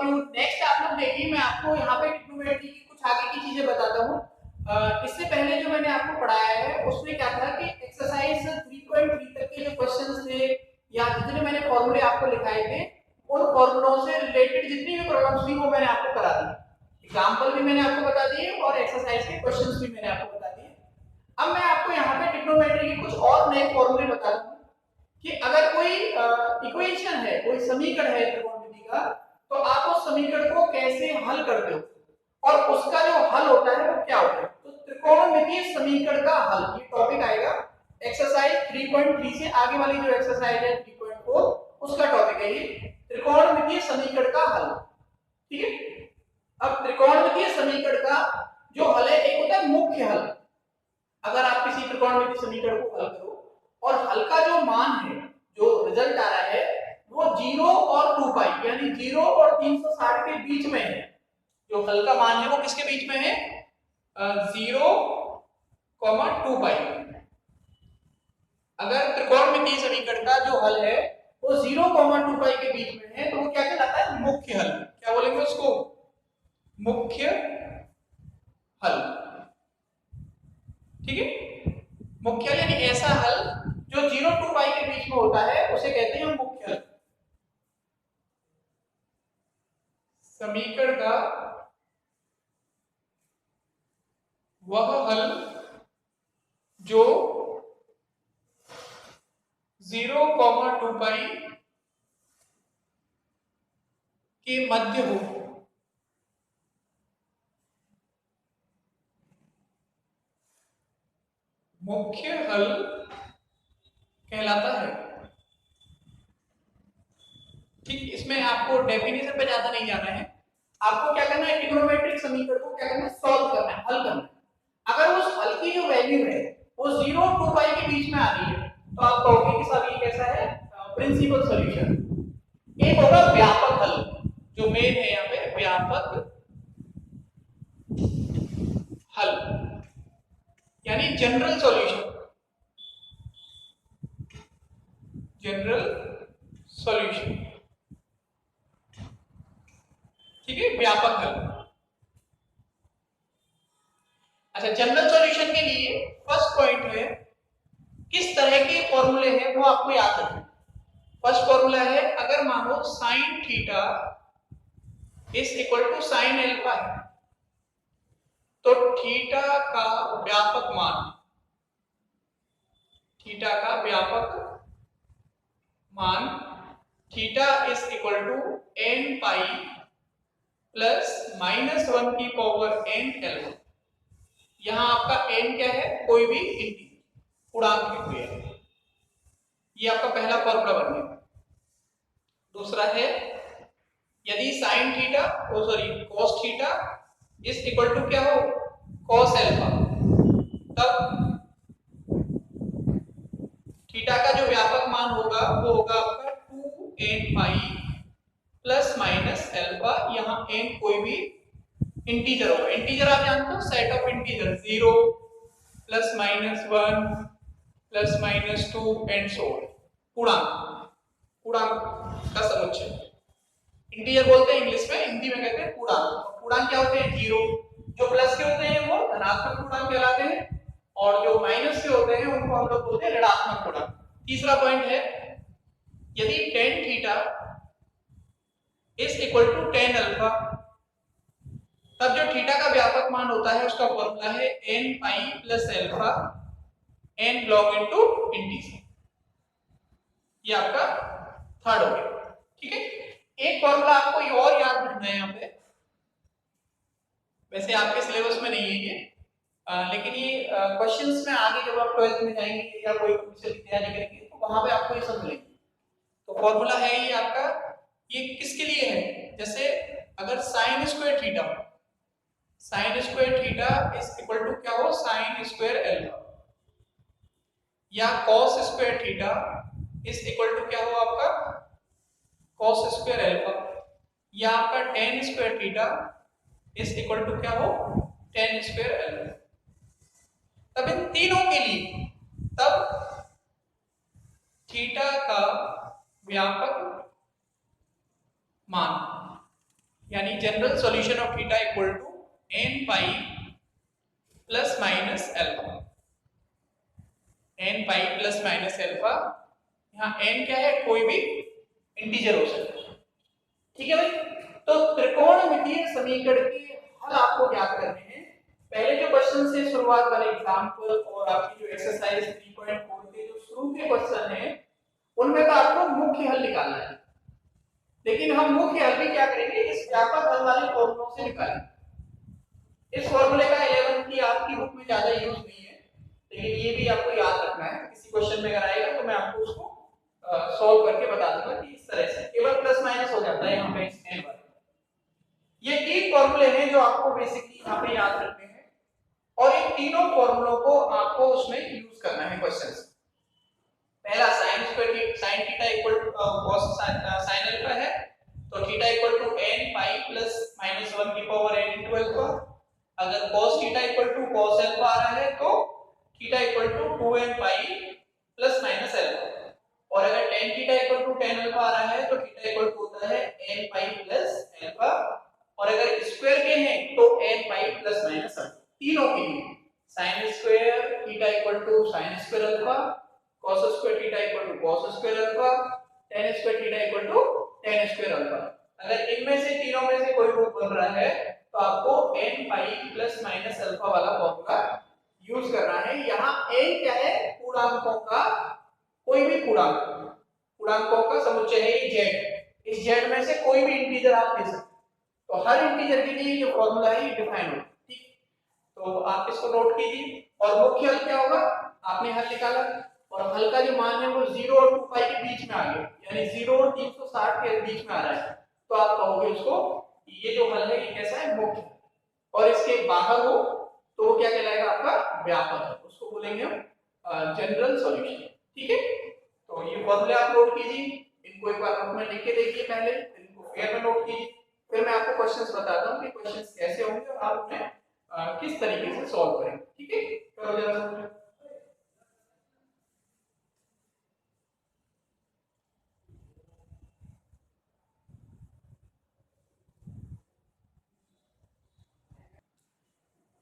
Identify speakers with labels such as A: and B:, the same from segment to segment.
A: Of you. Next आप लोग देखिए, मैं आपको यहाँ पे ट्रिग्नोमेट्री की कुछ आगे की चीजें बताता हूँ। इससे पहले जो मैंने आपको पढ़ाया है उसमें क्या था कि एक्सरसाइज 3.3 तक के जो क्वेश्चंस थे या जितने मैंने फॉर्मूले आपको लिखाए थे, उन फॉर्मूलों से रिलेटेड जितनी भी प्रॉब्लम्स थी वो मैंने आपको करा दी। एग्जांपल भी मैंने आपको बता दिए और एक्सरसाइज के क्वेश्चंस भी मैंने आपको बता दिए। अब मैं आपको यहाँ पे ट्रिग्नोमेट्री के कुछ और नए फॉर्मूले बता दूं कि अगर कोई इक्वेशन है, कोई समीकरण है त्रिकोणमिति का, तो आप उस समीकरण को कैसे हल करते हो और उसका जो हल होता है वो क्या होता है। तो त्रिकोणमितीय समीकरण का हल, ये टॉपिक आएगा एक्सरसाइज 3.3 से आगे वाली जो एक्सरसाइज है 3.4 उसका टॉपिक है ये त्रिकोणमितीय समीकरण का हल। ठीक है। अब त्रिकोणमितीय समीकरण का जो हल है, एक होता है मुख्य हल। अगर आप किसी त्रिकोणमितीय समीकरण को हल करो और हल का जो मान है, जो रिजल्ट आ रहा है, वो 0 और 2 पाई यानी 0 और 360 के बीच में है। जो हल का मान है वो किसके बीच में है? 0, 2 पाई। अगर त्रिकोणमितीय समीकरण का जो हल है वो 0, 2 पाई के बीच में है, तो वो क्या कहलाता है? मुख्य हल। क्या बोलेंगे उसको? मुख्य हल। ठीक है। मुख्य हल यानी ऐसा हल जो 0, 2 पाई के बीच में होता है उसे कहते हैं मुख्य हल। समीकरण का वह हल जो 0, 2 पाई के मध्य हो। मुख्य हल कहलाता है। ठीक, इसमें आपको डेफिनेशन पे ज्यादा नहीं जाना है। आपको क्या करना है? ट्रिग्नोमेट्रिक समीकरण को क्या करना है? सॉल्व करना है, हल करना है। अगर उस हल की जो वैल्यू है वो 0 और 2 पाई के बीच में आ रही है तो आप कहोगे कि सर ये कैसा है? Principal solution. एक होगा व्यापक हल, जो मेन है यहाँ पे व्यापक हल यानी जनरल सॉल्यूशन। जनरल सॉल्यूशन, ठीक है, व्यापक हल। अच्छा, जनरल सॉल्यूशन के लिए फर्स्ट पॉइंट है किस तरह के फॉर्मूले हैं वो आपको याद रखना। फर्स्ट फॉर्मूला है, अगर मानो sine theta is equal to sine alpha है तो थीटा का व्यापक मान, थीटा का व्यापक मान theta is equal to n pi plus -1 की पावर n अल्फा। यहां आपका n क्या है? कोई भी इंटीजर, पूर्णांक है कोई। ये आपका पहला फॉर्मूला बन गया। दूसरा है, यदि sine theta cos theta is equal to क्या हो? कॉस अल्फा, तब थीटा का जो व्यापक मान होगा वो होगा आपका 2n pi plus minus alpha. यहाँ n कोई भी इंटीजर होगा। इंटीजर आप जानते हो, set of integer 0 plus -1 plus -2 and so on. पूर्णांक, पूर्णांक का समुच्चय इंटीजर बोलते हैं इंग्लिश में, हिंदी में कहते हैं पूर्णांक। पूर्णांक क्या होते हैं? 0। जो प्लस के होते हैं वो धनात्मक पूर्णांक कहलाते हैं और जो माइनस के होते हैं उनको हम लोग बोलते हैं ऋणात्मक पूर्णांक। तीसरा पॉइंट है, यदि tan theta is equal to tan alpha, तब जो थीटा का व्यापक मान होता है उसका फॉर्मूला है n pi plus alpha n log into integer. ये आपका थर्ड हो गया। ठीक है। एक फॉर्मूला आपको ये और याद रखना है यहाँ पे, वैसे आपके सिलेबस में नहीं है ये, लेकिन ये क्वेश्चंस में आगे जब आप 12th में जाएंगे या कोई विषय की तैयारी करेंगे तो वहां पे आपको ये सब मिलेगा। तो फॉर्मूला है ये आपका, ये किसके लिए है? जैसे अगर sine square theta, sine square theta is equal to क्या हो? साइन स्क्वायर अल्फा, या cos square theta is equal to क्या हो आपका? कॉस स्क्वायर अल्फा, या आपका tan square theta is equal to क्या हो? tan square alpha. तब इन तीनों के लिए तब थीटा का व्यापक मान यानी general solution of theta equal to n pi plus minus alpha, n pi plus minus alpha. यहाँ n क्या है, कोई भी इंटीजर हो सकता है, ठीक है भाई। तो त्रिकोणमितीय समीकरण के हल आपको ज्ञात करने हैं। पहले जो क्वेश्चन से शुरुआत वाले एग्जांपल और आपकी जो एक्सरसाइज 3.4 के जो शुरू के क्वेश्चन हैं उनमें तो आपको मुख्य हल निकालना है, लेकिन हम मुख्य हल भी क्या करेंगे, इस व्यापक हल वाले फॉर्मूलों से निकालेंगे। इस फॉर्मूले का 11 की आपकी बुक में ज्यादा यूज नहीं है, लेकिन ये भी आपको याद रखना है। किसी क्वेश्चन में अगर आएगा तो मैं आपको उसको सॉल्व करके बता दूंगा कि इस तरह से केवल प्लस माइनस हो जाता है यहाँ पे इस n वाले। ये तीन फॉर्मूले हैं जो आपको बेसिकली यहाँ पे याद रखने हैं, और इन तीनों फॉर्मूलों को आपको उसमें यूज करना है क्वेश्चन से। पहला sin square sin theta equal to cos sin alpha है, तो theta equal to n pi plus minus 1 की पावर n इनटू अल्फा। अगर cos theta equal to cos alpha आ रहा है तो theta equal to 2n pi plus minus alpha, और अगर tan theta equal to tan alpha आ रहा है तो थीटा इक्वल टू होता है n पाई प्लस अल्फा, और अगर स्क्वायर के हैं तो n pi plus minus alpha. तीनों के लिए sin square theta equal to sin square alpha, cos square theta equal to cos square alpha, tan square theta equal to tan square alpha. अगर इनमें से तीनों में से कोई रूप बन रहा है तो आपको n pi plus minus alpha वाला फॉर्मूला यूज करना है। यहाँ n क्या है, पूर्णांकों का कोई भी पूर्णांकों का समुच्चय है z। इस z में से कोई भी इंटीजर आप ले सकते, तो हर इंटीजर के लिए जो फॉर्मूला है ये डिफाइन होगा, ठीक। तो आप इसको नोट कीजिए। और मुख्य हल क्या होगा, आपने हल निकाला और हल का जो मान है वो 0 और 2 पाई के बीच में आ गया, यानी 0 और 360 के बीच में आ रहा है, तो आप कहोगे उसको ये जो हल है ये कैसा है, मुख्य। और इसके बाहर हो तो वो क्या कहलाएगा, आपका व्यापक है, उसको बोलेंगे हम जनरल सॉल्यूशन, ठीक है। तो ये फॉर्मूले आप नोट कीजिए, इनको एक बार नोट में लिख के देखिए, पहले इनको फेयर में नोट कीजिए, फिर मैं आपको क्वेश्चंस बताता हूं कि क्वेश्चंस कैसे होंगे और आप उन्हें किस तरीके से सॉल्व करेंगे, ठीक है। करो जरा।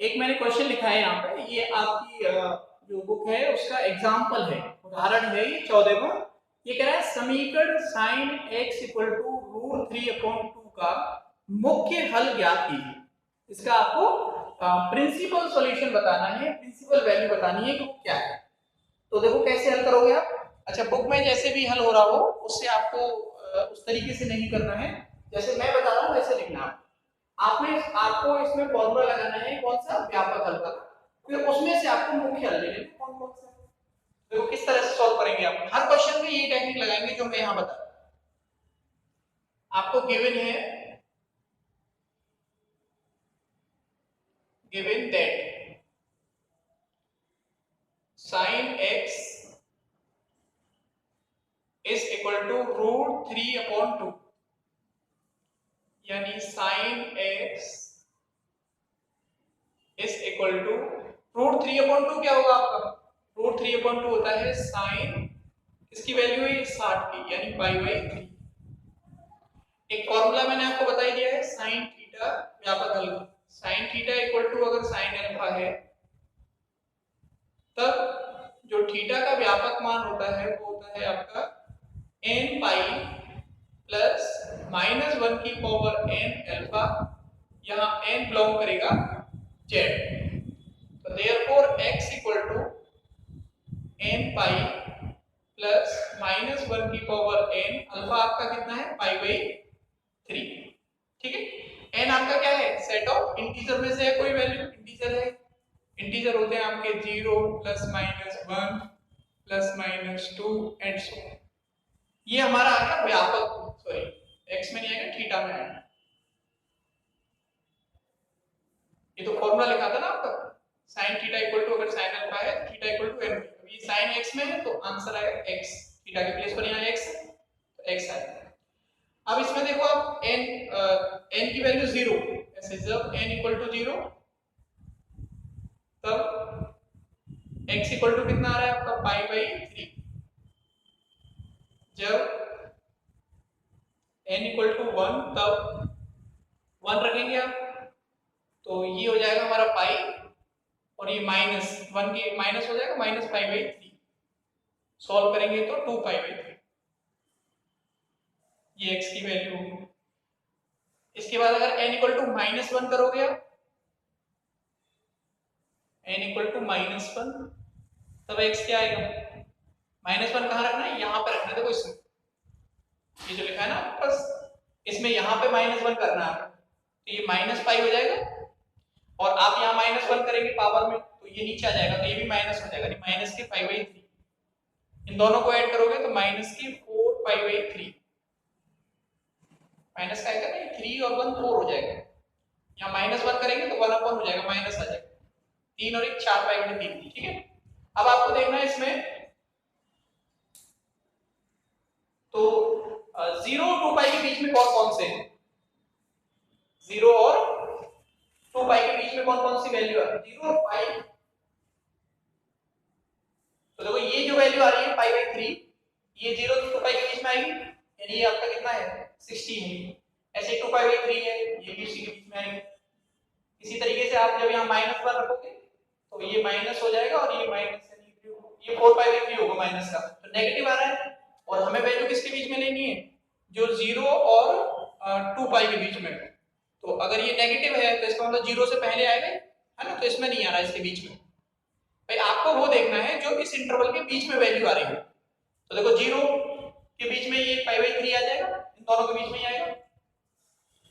A: एक मैंने क्वेश्चन लिखा है यहाँ पे, ये आपकी जो बुक है उसका एग्जाम्पल है, उदाहरण है ये 14वां। ये कह रहा है समीकरण sin x equal to root 3/2 का मुख्य हल ज्ञात कीजिए। इसका आपको प्रिंसिपल सॉल्यूशन बताना है, प्रिंसिपल वैल्यू बतानी है कि क्या है। तो देखो कैसे हल करोगे आप। अच्छा, बुक में जैसे भी हल हो रहा हो उससे आपको उस तरीके से नहीं करना है, जैसे मैं बता रहा हूँ वैसे लिखना है। आपको इसमें फॉर्मूला लगाना है कौन सा, व्यापक हल का, फिर उसमें से आपको मुख्य हल लेना है कौन कौन सा। देखो किस तरह से सॉल्व करेंगे आप, हर क्वेश्चन में ये टेक्निक लगाएंगे जो मैं यहाँ बता रहा हूँ। आपको गिवन है, given that sin x is equal to root 3/2, यानी sin x is equal to root 3/2 क्या होगा आपका, रूट 3/2 होता है sin, इसकी वैल्यू है 60 की, यानी π/3। एक फॉर्मूला मैंने आपको बता ही दिया है sin थीटा व्यापक हल, sin थीटा इक्वल टू अगर sin अल्फा है तब जो थीटा का व्यापक मान होता है वो होता है आपका n पाई प्लस माइनस 1 की पावर n अल्फा, यहाँ n बिलोंग करेगा z। तो therefore x equal to n pi plus minus 1 की पावर n, अल्फा आपका कितना है π/3, ठीक है। n आपका क्या है, सेट ऑफ इंटीजर में से है, कोई वैल्यू इंटीजर है, इंटीजर होते हैं आपके 0 plus minus 1 plus minus 2 and so. ये हमारा आ गया व्यापक, सॉरी x में नहीं आएगा, थीटा में आएगा। ये तो फॉर्मूला लिखा था ना आपका, sin थीटा इक्वल टू अगर sin अल्फा है तो थीटा इक्वल टू n, ये sin x में है तो आंसर आएगा x, थीटा के प्लेस पर यहाँ x है तो x आएगा। अब इसमें देखो आप n की वैल्यू 0, ऐसे जब n इक्वल टू 0 तब x इक्वल टू कितना आ रहा है आपका π/3, जब n इक्वल टू 1 तब 1 रखेंगे आप तो ये हो जाएगा हमारा पाई, और ये -1 की माइनस हो जाएगा -π/3। सॉल्व करेंगे तो 2π/3 ये x की वैल्यू होगी। इसके बाद अगर n इक्वल टू -1 करोगे आप, n इक्वल टू -1 तब x क्या आएगा? -1 कहाँ रखना है? यहाँ पे रखना है। देखो इसमें ये जो लिखा है ना बस इसमें यहाँ पे -1 करना है, तो ये -π हो जाएगा, और आप यहाँ -1 करेंगे पावर में तो ये नीचे आ जाएगा, तो ये भी माइनस हो जाएगा, माइनस के π/3। इन दोनों को ऐड करोगे तो माइनस की 4π/3, माइनस का आएगा ना 3 और 1 4 हो जाएगा। यहाँ -1 करेंगे तो 1/1 हो जाएगा, माइनस आ जाएगा, 3 और 1 4π/3। ठीक है, अब आपको देखना है इसमें तो 0 और 2π के बीच में कौन कौन से हैं? 0 और 2π के बीच में कौन कौन सी वैल्यू है? 0 और पाई। तो देखो ये जो वैल्यू आ रही है π/3, ये 0 और 2π के बीच में आएगी, यानी ये आपका कितना है? 60 है। ऐसे 2π/3 है, ये भी इसी के बीच में आएगी। इसी तरीके से आप जब यहाँ -1 रखोगे तो ये माइनस हो जाएगा, और ये माइनस ये 4π/3 होगा माइनस का, तो नेगेटिव आ रहा है। और हमें वैल्यू किसके बीच में लेनी है? जो 0 और 2π के बीच में। तो अगर ये नेगेटिव है तो इसका मतलब 0 से पहले आएगा, है ना, तो इसमें नहीं आ रहा है, इसके बीच में। भाई आपको वो देखना है जो इस इंटरवल के बीच में वैल्यू आ रही है। तो देखो 0 के बीच में ये π/3 आ जाएगा, इन दोनों के बीच में ही आएगा।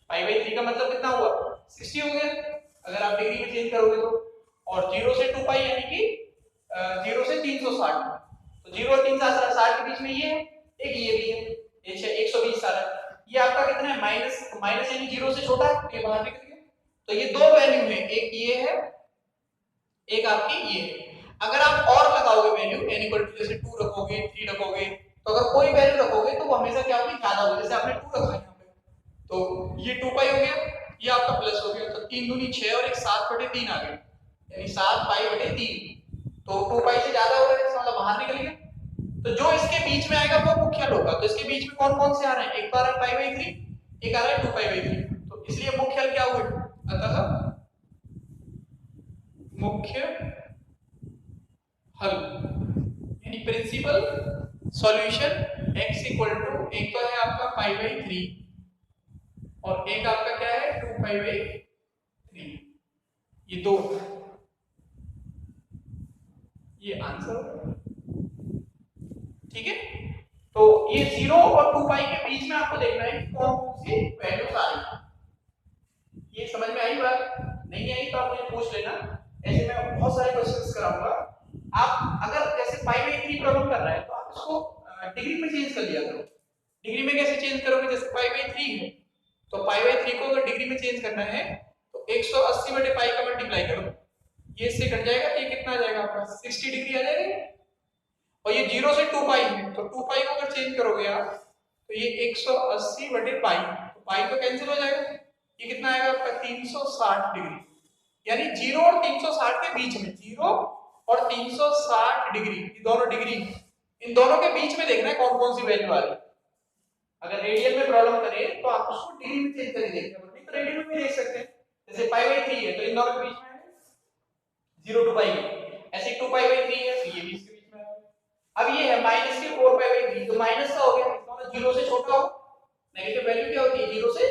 A: π/3 का मतलब कितना हुआ? 60 हो गया अगर आप डिग्री में चेंज करोगे तो। और 0 से 2π यानी कि 0 से 360, तो 0 और 360 के बीच में ये है, एक ये भी है, ये 120 आ रहा है। ये आपका कितना है? माइनस यानी 0 से छोटा है, ये बाहर निकल गया। तो ये दो वैल्यू है, एक ये है, एक आपकी ये है। अगर आप और लगाओगे वैल्यू n इक्वल टू जैसे 2 रखोगे, 3 रखोगे, तो अगर कोई वैल्यू रखोगे तो वो हमेशा क्या होगी? ज्यादा होगी। जैसे आपने 2 रखा है यहाँ पे, तो ये 2π हो गया, ये आपका प्लस हो गया, तो 3 दूनी 6 और एक 7/3 आ गया, यानी 7π/3। तो 2π से ज्यादा हो रहा है, इसका मतलब बाहर निकल गया। तो जो इसके बीच में आएगा वो मुख्य होगा। तो इसके बीच में कौन कौन से आ रहे हैं? एक तो आ रहा है π/3, एक आ रहा है 2π/3, तो इसलिए मुख्य क्या हुए? अतः मुख्य हल यानी principal solution x equal to, एक तो है आपका π/3 और एक आपका क्या है? 2π/3। ये दो, ये आंसर। ठीक है, तो ये 0 और 2π के बीच में आपको देखना है कि कौन कौन सी वैल्यूज आ रही है। ये समझ में आई बात? नहीं आई तो आप मुझे पूछ लेना, ऐसे मैं बहुत सारे क्वेश्चंस कराऊंगा। आप अगर जैसे π/3 प्रॉब्लम कर रहा है तो आप इसको डिग्री में चेंज कर लिया करो। डिग्री में कैसे चेंज करोगे? जैसे π/3 है तो π/3 को अगर डिग्री में चेंज करना है तो 180/π का मल्टीप्लाई करो, ये इससे कट जाएगा, ये कितना आ जाएगा आपका? 60 डिग्री आ जाएगा। और ये 0 से 2π है, तो 2π को अगर चेंज करोगे आप तो ये 180/π, तो पाई तो कैंसिल हो जाएगा, ये कितना आएगा आपका? 360 डिग्री। यानी 0 और 360 के बीच में, 0 और 360 डिग्री, ये दोनों डिग्री, इन दोनों के बीच में देखना है कौन कौन सी वैल्यू आ रही है। अगर रेडियन में प्रॉब्लम करें तो आप उसको डिग्री में चेंज करके देखना पड़ेगा, तो रेडियन में भी देख सकते हैं। जैसे π/3 है तो इन दोनों के बीच में 0 to π, ऐसे 2π/3 है तो ये भी इसके बीच में है। अब ये है माइनस के 4π/3, तो माइनस का हो गया, इसका मतलब 0 से छोटा हो। नेगेटिव वैल्यू क्या होती है? 0 से